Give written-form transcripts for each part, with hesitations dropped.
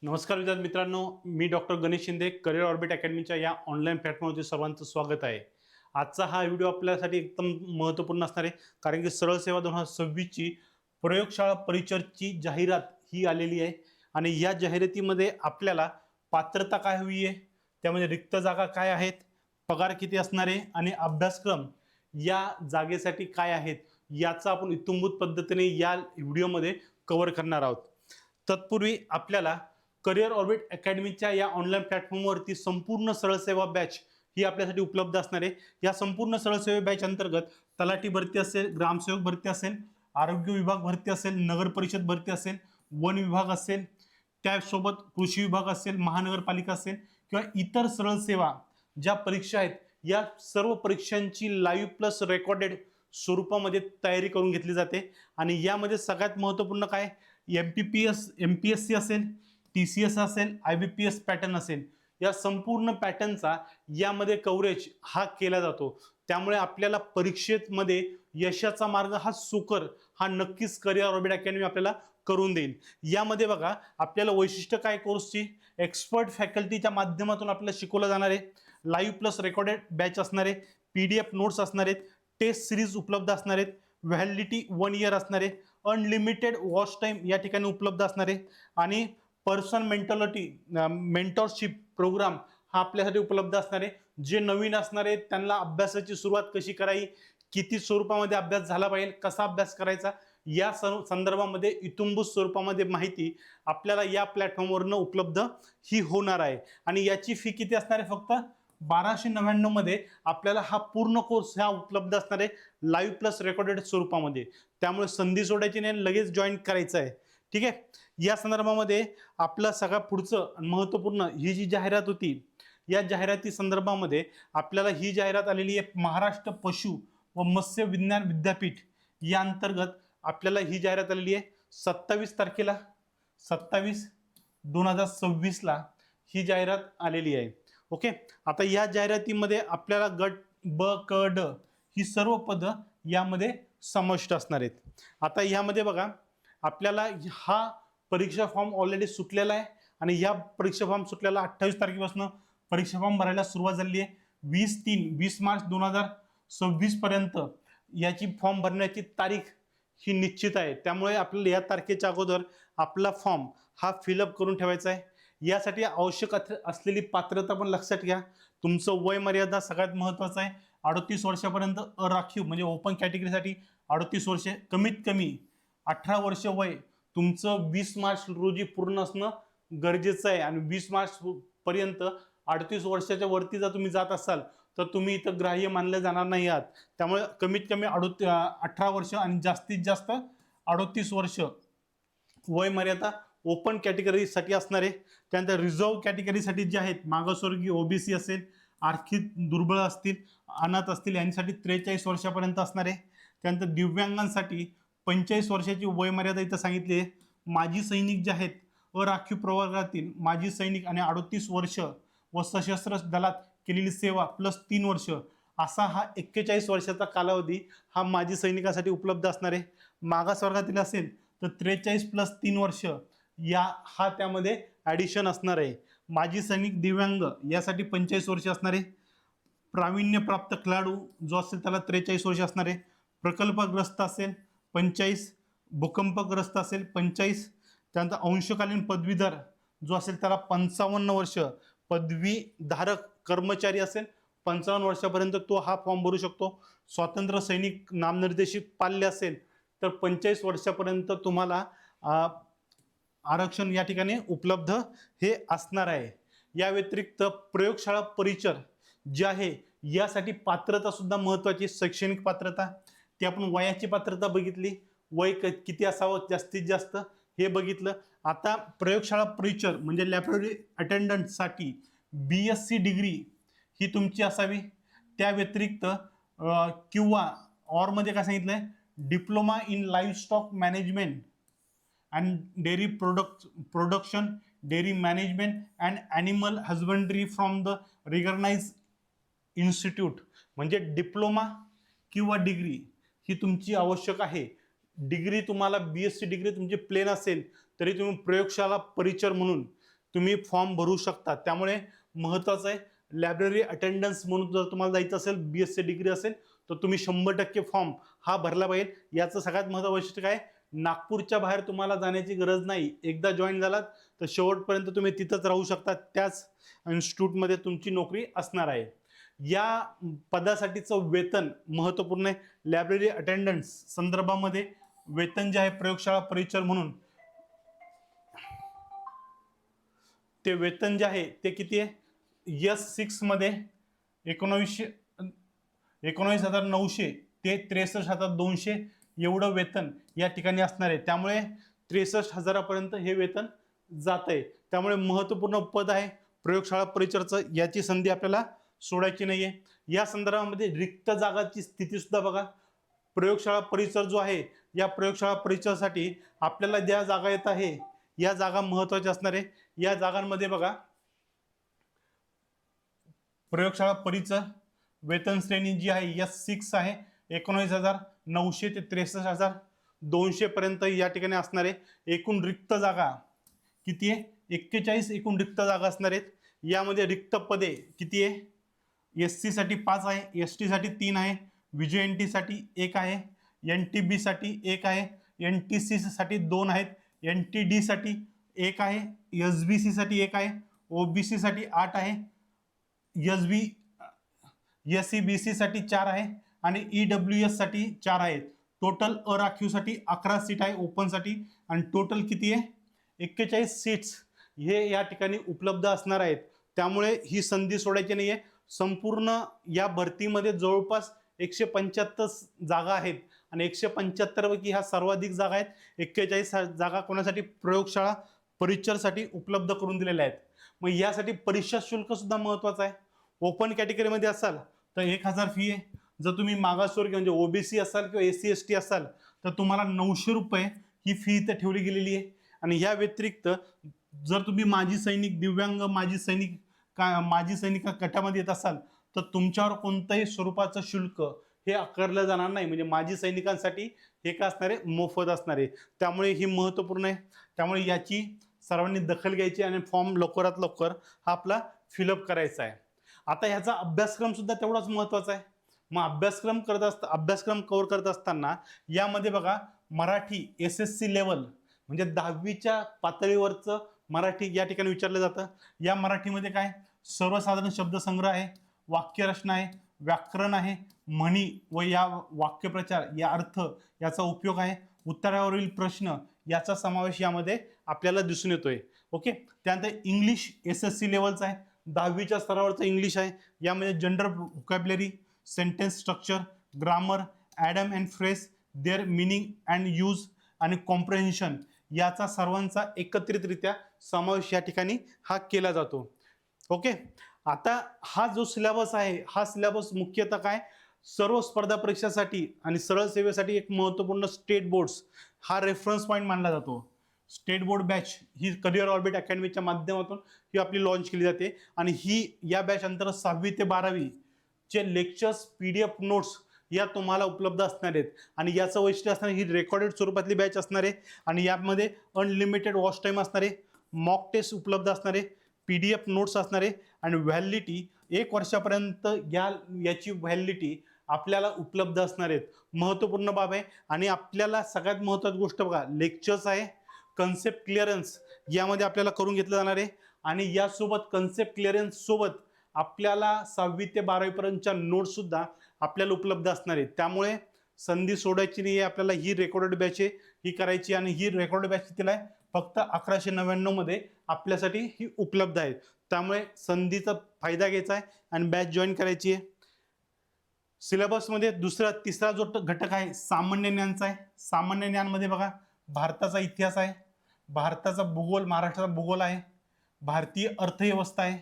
नमस्कार विद्यार्थी मित्रांनो, मी doctor Ganesh Shinde career orbit अकॅडमीच्या या ऑनलाईन प्लॅटफॉर्मवरती सर्वांचं स्वागत आहे. आजचा हा व्हिडिओ आपल्यासाठी एकदम महत्त्वपूर्ण असणार आहे, कारण की सरळ सेवा 2026ची प्रयोगशाळा परिचरची जाहिरात ही आलेली आहे आणि या जाहिरातीमध्ये आपल्याला पात्रता काय हवी आहे, त्यामध्ये रिक्त जागा काय आहेत, पगार किती असणार आहे आणि अभ्यासक्रम या जागेसाठी काय आहेत, याचा आपण इत्थंभूत पद्धतीने या व्हिडिओमध्ये कव्हर करणार आहोत. तत्पूर्वी आपल्याला करिअर ऑर्बिट अकॅडमीच्या या ऑनलाईन प्लॅटफॉर्मवरती संपूर्ण सरळ सेवा बॅच ही आपल्यासाठी उपलब्ध असणार आहे. या संपूर्ण सरळ सेवा बॅच अंतर्गत तलाठी भरती असेल, ग्रामसेवक भरती असेल, आरोग्य विभाग भरती असेल, नगर परिषद भरती असेल, वन विभाग असेल, त्यासोबत कृषी विभाग असेल, महानगरपालिका असेल किंवा इतर सरळ सेवा ज्या परीक्षा आहेत, या सर्व परीक्षांची लाईव्ह प्लस रेकॉर्डेड स्वरूपामध्ये तयारी करून घेतली जाते. आणि यामध्ये सगळ्यात महत्त्वपूर्ण काय, MPSC असेल, TCS असेल, IBPS पॅटर्न असेल, या संपूर्ण पॅटर्नचा यामध्ये कव्हरेज हा केला जातो. त्यामुळे आपल्याला परीक्षेमध्ये यशाचा मार्ग हा सुकर हा नक्कीच करिअर ऑर्बिट अकॅडमी आपल्याला करून देईल. यामध्ये बघा, आपल्याला वैशिष्ट्य काय कोर्सची, एक्सपर्ट फॅकल्टीच्या माध्यमातून आपल्याला शिकवलं जाणार आहे, लाईव्ह प्लस रेकॉर्डेड बॅच असणार आहे, PDF नोट्स असणार आहेत, टेस्ट सिरीज उपलब्ध असणार आहेत, व्हॅलिडिटी 1 इयर असणार आहे, अनलिमिटेड वॉच टाईम या ठिकाणी उपलब्ध असणार आहे आणि पर्सन मेंटरशिप प्रोग्राम हा आपल्यासाठी उपलब्ध असणार आहे. जे नवीन असणार आहे त्यांना अभ्यासाची सुरुवात कशी करावी, किती स्वरूपामध्ये अभ्यास झाला पाहिजे, कसा अभ्यास करायचा, या सर्व संदर्भामध्ये इत्थंभूत स्वरूपामध्ये माहिती आपल्याला या प्लॅटफॉर्मवरनं उपलब्ध ही होणार आहे. आणि याची फी किती असणार आहे, फक्त 1299 मध्ये आपल्याला हा पूर्ण कोर्स हा उपलब्ध असणार आहे लाईव्ह प्लस रेकॉर्डेड स्वरूपामध्ये. त्यामुळे संधी सोडायची नाही, लगेच जॉईन करायचं आहे. ठीक आहे. या संदर्भामध्ये आपलं सगळं पुढचं महत्त्वपूर्ण ही जी जाहिरात होती, या जाहिराती संदर्भामध्ये आपल्याला ही जाहिरात आलेली आहे महाराष्ट्र पशु व मत्स्य विज्ञान विद्यापीठ या अंतर्गत आपल्याला ही जाहिरात आलेली आहे 27 तारखेला 27/2026 ला ही जाहिरात आलेली आहे. ओके. आता या जाहिरातीमध्ये आपल्याला गट ब क ड ही सर्व पदं यामध्ये समाविष्ट असणार आहेत. आता यामध्ये बघा, आपल्याला हा परीक्षा फॉर्म ऑलरेडी सुटलेला आहे आणि या परीक्षा फॉर्म सुटलेला 28 तारखेपासून परीक्षा फॉर्म भरायला सुरुवात झाली आहे. 20 मार्च 2026 पर्यंत याची फॉर्म भरण्याची तारीख ही निश्चित आहे. त्यामुळे आपल्याला या तारखेच्या अगोदर आपला फॉर्म हा फिलअप करून ठेवायचा आहे. यासाठी आवश्यक असलेली पात्रता पण लक्षात घ्या. तुमचं वय मर्यादा सगळ्यात महत्त्वाचं आहे. 38 वर्षापर्यंत अराखीव म्हणजे ओपन कॅटेगरीसाठी 38 वर्षे, कमीत कमी 18 वर्ष वय तुमचं 20 मार्च रोजी पूर्ण असणं गरजेचं आहे. आणि 20 मार्च पर्यंत 38 वर्षाच्या वरती जर तुम्ही जात असाल तर तुम्ही इथं ग्राह्य मानले जाणार नाही आहात. त्यामुळे कमीत कमी 18 वर्ष आणि जास्तीत जास्त 38 वर्ष वय मर्यादा ओपन कॅटेगरीसाठी असणार आहे. त्यानंतर रिझर्व्ह कॅटेगरीसाठी जे आहेत, मागासवर्गीय OBC असेल, आर्थिक दुर्बळ असतील, अनाथ असतील, यांसाठी 43 वर्षापर्यंत असणार आहे. त्यानंतर दिव्यांगांसाठी 45 वर्षाची वय मर्यादा इथं सांगितली आहे. माजी सैनिक जे आहेत, अराखीव प्रवर्गातील माजी सैनिक आणि 38 वर्ष व सशस्त्र दलात केलेली सेवा प्लस 3 वर्ष असा हा 41 वर्षाचा कालावधी हा माजी सैनिकासाठी उपलब्ध असणार आहे. मागासवर्गातील असेल तर 43 प्लस 3 वर्ष हा त्यामध्ये ॲडिशन असणार आहे. माजी सैनिक दिव्यांग यासाठी 45 वर्ष असणार आहे. प्रावीण्यप्राप्त खेळाडू जो असेल त्याला 43 वर्ष असणार आहे. प्रकल्पग्रस्त असेल 45, भूकंपग्रस्त असेल 45, त्यानंतर अंशकालीन पदवीधर जो असेल त्याला 55 वर्ष, पदवीधारक कर्मचारी असेल 55 वर्षापर्यंत तो हा फॉर्म भरू शकतो. स्वातंत्र्य सैनिक नामनिर्देशित पाल्य असेल तर 45 वर्षापर्यंत तुम्हाला आरक्षण या ठिकाणी उपलब्ध हे असणार आहे. या व्यतिरिक्त प्रयोगशाळा परिचर जे आहे यासाठी पात्रता सुद्धा महत्त्वाची. शैक्षणिक पात्रता ती आपण वयाची पात्रता बघितली, वय किती असावं जास्तीत जास्त हे बघितलं. आता प्रयोगशाळा परिचर म्हणजे लॅबोरेटरी अटेंडंटसाठी BSc डिग्री ही तुमची असावी. त्या व्यतिरिक्त किंवा ऑरमध्ये काय सांगितलं आहे, diploma in livestock management and dairy production, dairy management and animal husbandry from the recognise institute, म्हणजे डिप्लोमा किंवा डिग्री ही तुमची आवश्यक आहे. डिग्री तुम्हाला BSc डिग्री तुमची प्लेन असेल तरी तुम्ही प्रयोगशाळा परिचर म्हणून तुम्ही फॉर्म भरू शकता. त्यामुळे महत्त्वाचं आहे, लायब्ररी अटेंडन्स म्हणून जर तुम्हाला जायचं असेल, BSc डिग्री असेल, तर तुम्ही 100% फॉर्म हा भरला पाहिजे. याचं सगळ्यात महत्त्वाचं वैशिष्ट्य काय, नागपूरच्या बाहेर तुम्हाला जाण्याची गरज नाही. एकदा जॉईन झालात तर शेवटपर्यंत तुम्ही तिथंच राहू शकता, त्याच इन्स्टिट्यूटमध्ये तुमची नोकरी असणार आहे. या पदासाठीचं वेतन महत्त्वपूर्ण आहे. लायब्ररी अटेंडन्स संदर्भामध्ये वेतन जे आहे प्रयोगशाळा परिचर म्हणून ते वेतन जे आहे ते किती आहे, S6 मध्ये 19,900 ते 63,200 एवढं वेतन या ठिकाणी असणार आहे. त्यामुळे 63,000 पर्यंत हे वेतन जात आहे. त्यामुळे महत्त्वपूर्ण पद आहे प्रयोगशाळा परिचरचं. याची संधी आपल्याला सोडायची नाहीये. या संदर्भामध्ये रिक्त जागाची स्थिती सुद्धा बघा. प्रयोगशाळा परिचर जो आहे, या प्रयोगशाळा परिचरसाठी आपल्याला ज्या जागा येत आहे या जागा महत्त्वाच्या असणार आहे. या जागांमध्ये बघा, प्रयोगशाळा परिचर वेतन श्रेणी जी आहे S6 आहे, 19,900 ते 63,200 पर्यंत या ठिकाणी असणार आहे. एकूण रिक्त जागा किती आहे, 41 एकूण रिक्त जागा असणार आहेत. यामध्ये रिक्त पदे किती आहे, SC साठी 5 आहे, ST साठी 3 आहे, VJNT साठी 1 आहे, NTB साठी 1 आहे, NTC साठी 2 आहेत, NTD साठी 1 आहे, SBC साठी 1 आहे, OBC साठी 8 आहे, SEBC साठी 4 आहे आणि EWS साठी 4 आहेत. टोटल अराखीवसाठी 11 सीट आहे ओपनसाठी आणि टोटल किती आहे, 41 सीट्स हे या ठिकाणी उपलब्ध असणार आहेत. त्यामुळे ही संधी सोडायची नाही आहे. संपूर्ण या भरतीमध्ये जवळपास 175 जागा आहेत आणि 175 पैकी ह्या सर्वाधिक जागा आहेत. 41 जागा कोणासाठी, प्रयोगशाळा परिचरसाठी उपलब्ध करून दिलेल्या आहेत. मग यासाठी परीक्षा शुल्क सुद्धा महत्त्वाचं आहे. ओपन कॅटेगरीमध्ये असाल तर 1,000 फी आहे. जर तुम्ही मागासवर्गीय म्हणजे OBC असाल किंवा SC ST असाल तर तुम्हाला 900 रुपये ही फी इथं ठेवली गेलेली आहे. आणि या व्यतिरिक्त जर तुम्ही माजी सैनिक, दिव्यांग, माजी सैनिक गटामध्ये येत असाल तर तुमच्यावर कोणत्याही स्वरूपाचं शुल्क हे आकारलं जाणार नाही. म्हणजे माजी सैनिकांसाठी हे काय असणार आहे, मोफत असणार आहे. त्यामुळे ही महत्त्वपूर्ण आहे. त्यामुळे याची सर्वांनी दखल घ्यायची आणि फॉर्म लवकरात लवकर हा आपला फिलअप करायचा आहे. आता ह्याचा अभ्यासक्रम सुद्धा तेवढाच महत्त्वाचा आहे. मग अभ्यासक्रम कव्हर करत असताना यामध्ये बघा, मराठी SSC लेवल म्हणजे 10वीच्या पातळीवरचं मराठी या ठिकाणी विचारलं जातं. या मराठीमध्ये काय, सर्वसाधारण शब्दसंग्रह आहे, वाक्यरचना आहे, व्याकरण आहे, म्हणी व या वाक्यप्रचार या अर्थ याचा उपयोग आहे, उत्तरावरील प्रश्न याचा समावेश यामध्ये आपल्याला दिसून येतोय. ओके. त्यानंतर इंग्लिश SSC लेवलचा आहे, 10वीच्या स्तरावरचं इंग्लिश आहे. यामध्ये general vocabulary, sentence structure, grammar, Adam and phrase, their meaning and use आणि कॉम्प्रेन्शन याचा सर्वांचा एकत्रितरित्या समावेश या ठिकाणी हा केला जातो. ओके. आता हा जो सिलेबस आहे, हा सिलेबस मुख्यतः काय, सर्व स्पर्धा परीक्षासाठी आणि सरळ सेवेसाठी एक महत्त्वपूर्ण स्टेट बोर्ड्स हा रेफरन्स पॉईंट मानला जातो. स्टेट बोर्ड बॅच ही करिअर ऑर्बिट अकॅडमीच्या माध्यमातून ही आपली लॉन्च केली जाते आणि ही या बॅच अंतर्गत 6वी ते 12वी चे लेक्चर्स PDF नोट्स या तुम्हाला उपलब्ध असणार आहेत. आणि याचं वैशिष्ट्य असणार, ही रेकॉर्डेड स्वरूपातली बॅच असणार आहे आणि यामध्ये अनलिमिटेड वॉच टाईम असणार आहे, मॉक टेस्ट उपलब्ध असणार आहे, PDF नोट्स असणार आहे आणि व्हॅलिडिटी 1 वर्षापर्यंत याची व्हॅलिडिटी आपल्याला उपलब्ध असणार आहेत. महत्त्वपूर्ण बाब आहे. आणि आपल्याला सगळ्यात महत्त्वाची गोष्ट बघा, लेक्चर्स आहे, कन्सेप्ट क्लिअरन्स यामध्ये आपल्याला करून घेतलं जाणार आहे आणि यासोबत कन्सेप्ट क्लिअरन्स सोबत आपल्याला 6वी ते 12वी पर्यंतच्या नोट्स सुद्धा आपल्याला उपलब्ध असणार आहेत. त्यामुळे संधी सोडायची नाही आहे. आपल्याला ही रेकॉर्डेड बॅच आहे ही करायची आणि ही रेकॉर्डेड बॅच कितीला आहे, फक्त 1199 मध्ये आपल्यासाठी ही उपलब्ध आहे. त्यामुळे संधीचा फायदा घ्यायचा आहे आणि बॅच जॉईन करायची आहे. सिलेबसमध्ये तिसरा जो घटक आहे सामान्य ज्ञानचा आहे. सामान्य ज्ञानमध्ये बघा, भारताचा इतिहास आहे, भारताचा भूगोल, महाराष्ट्राचा भूगोल आहे, भारतीय अर्थव्यवस्था आहे,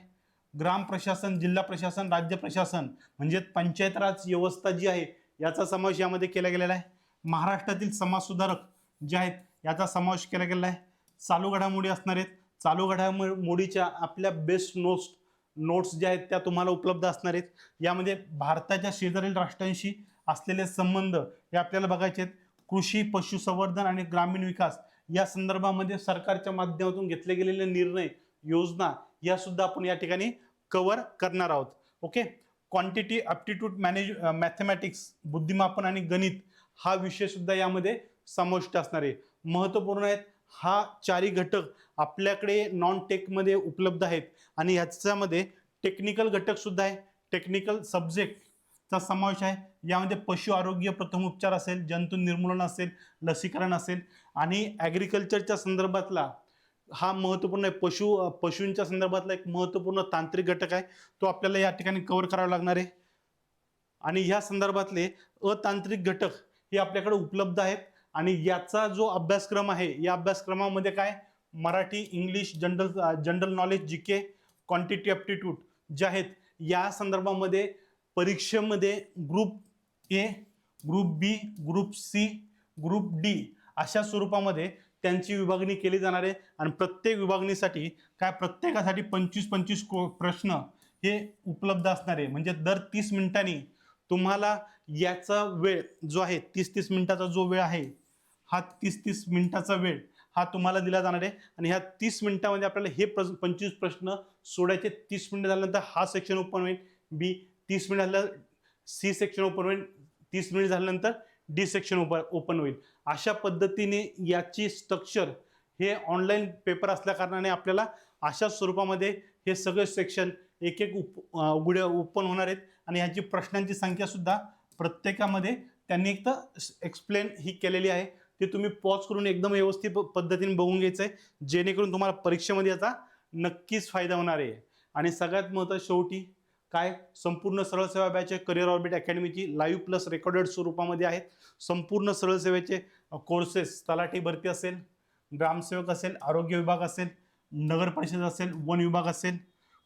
ग्राम प्रशासन, जिल्हा प्रशासन, राज्य प्रशासन म्हणजे पंचायत राज व्यवस्था जी आहे याचा समावेश यामध्ये केला गेलेला आहे. महाराष्ट्रातील समाजसुधारक जे आहेत याचा समावेश केला गेलेला आहे. चालू घडामोडी असणार आहेत. चालू घडामोडीच्या आपल्या बेस्ट नोट्स ज्या आहेत त्या तुम्हाला उपलब्ध असणार आहेत. यामध्ये भारताच्या शेजारील राष्ट्रांशी असलेले संबंध हे आपल्याला बघायचे आहेत. कृषी, पशुसंवर्धन आणि ग्रामीण विकास या संदर्भामध्ये सरकारच्या माध्यमातून घेतले गेलेले निर्णय योजना या सुद्धा आपण या ठिकाणी कव्हर करणार आहोत. ओके. क्वांटिटी ॲप्टिट्यूड मॅथमॅटिक्स बुद्धिमापन आणि गणित हा विषय सुद्धा यामध्ये समाविष्ट असणार आहे. महत्त्वपूर्ण आहेत. हा चारही घटक आपल्याकडे नॉन टेकमध्ये उपलब्ध आहेत आणि ह्याच्यामध्ये टेक्निकल घटक सुद्धा आहे. टेक्निकल सब्जेक्टचा समावेश आहे. यामध्ये पशु आरोग्य प्रथमोपचार असेल, जंतू निर्मूलन असेल, लसीकरण असेल आणि ॲग्रिकल्चरच्या संदर्भातला हा महत्त्वपूर्ण आहे. पशूंच्या संदर्भातला एक महत्त्वपूर्ण तांत्रिक घटक आहे, तो आपल्याला या ठिकाणी कव्हर करावा लागणार आहे. आणि ह्या संदर्भातले अतांत्रिक घटक हे आपल्याकडे उपलब्ध आहेत आणि याचा जो अभ्यासक्रम आहे या अभ्यासक्रमामध्ये काय Marathi, English, general knowledge, GK, quantity aptitude जे आहेत या संदर्भामध्ये परीक्षेमध्ये group A, group B, group C, group D अशा स्वरूपामध्ये त्यांची विभागणी केली जाणार आहे आणि प्रत्येक विभागणीसाठी काय प्रत्येकासाठी 25-25 प्रश्न हे उपलब्ध असणार आहे. म्हणजे दर 30 मिनिटांनी तुम्हाला याचा वेळ जो आहे 30-30 मिनिटाचा जो वेळ आहे हा 30-30 मिनिटाचा वेळ हा तुम्हाला दिला जाणार आहे आणि ह्या 30 मिनिटांमध्ये आपल्याला हे 25 प्रश्न सोडायचे. 30 मिनिटं झाल्यानंतर हा सेक्शन ओपन होईल, बी 30 मिनिट झालं सी सेक्शन ओपन होईल, 30 मिनिट झाल्यानंतर डी सेक्शन ओपन होईल. अशा पद्धतीने याची स्ट्रक्चर हे ऑनलाईन पेपर असल्या कारणाने आपल्याला अशा स्वरूपामध्ये हे सगळे सेक्शन एक एक उघडे ओपन होणार आहेत आणि ह्याची प्रश्नांची संख्या सुद्धा प्रत्येकामध्ये त्यांनी एक तर एक्सप्लेन ही केलेली आहे. ते तुम्ही पॉज करून एकदम व्यवस्थित पद्धतीने बघून घ्यायचं आहे जेणेकरून तुम्हाला परीक्षेमध्ये याचा नक्कीच फायदा होणार आहे. आणि सगळ्यात महत्त्वाचं शेवटी काय संपूर्ण सरळ सेवा बॅच करिअर ऑर्बिट अकॅडमीची लाईव्ह प्लस रेकॉर्डेड स्वरूपामध्ये आहेत. संपूर्ण सरळ सेवेचे कोर्सेस तलाठी भरती असेल, ग्रामसेवक असेल, आरोग्य विभाग असेल, नगर परिषद असेल, वन विभाग असेल,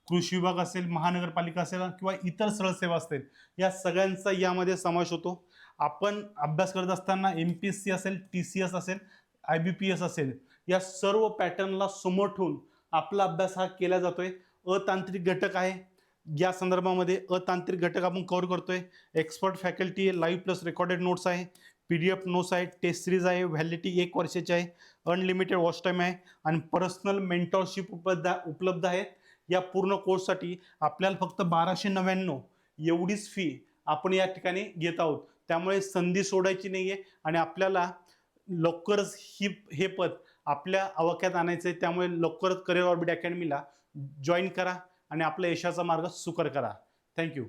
कृषी विभाग असेल, महानगरपालिका असेल किंवा इतर सरळ सेवा असतील या सगळ्यांचा यामध्ये समावेश होतो. आपण अभ्यास करत असताना MPSC असेल, TCS असेल, IBPS असेल या सर्व पॅटर्नला समोर ठेवून आपला अभ्यास हा केला जातोय. अतांत्रिक घटक आहे या संदर्भामध्ये अतांत्रिक घटक आपण कव्हर करतोय. एक्सपर्ट फॅकल्टी आहे, लाईव्ह प्लस रेकॉर्डेड नोट्स आहे, PDF नोट्स आहे, टेस्ट सिरीज आहे, व्हॅलिडिटी 1 वर्षाची आहे, अनलिमिटेड वॉच टाईम आहे आणि पर्सनल मेंटॉरशिप उपलब्ध आहे. या पूर्ण कोर्ससाठी आपल्याला फक्त 1299 एवढीच फी आपण या ठिकाणी घेत आहोत. त्यामुळे संधी सोडायची नाही आहे आणि आपल्याला लवकरच हे पद आपल्या आवाक्यात आणायचं आहे. त्यामुळे लवकरच करिअर ऑर्बिट अकॅडमीला जॉईन करा आणि आपल्या यशाचा मार्ग सुकर करा. थँक्यू.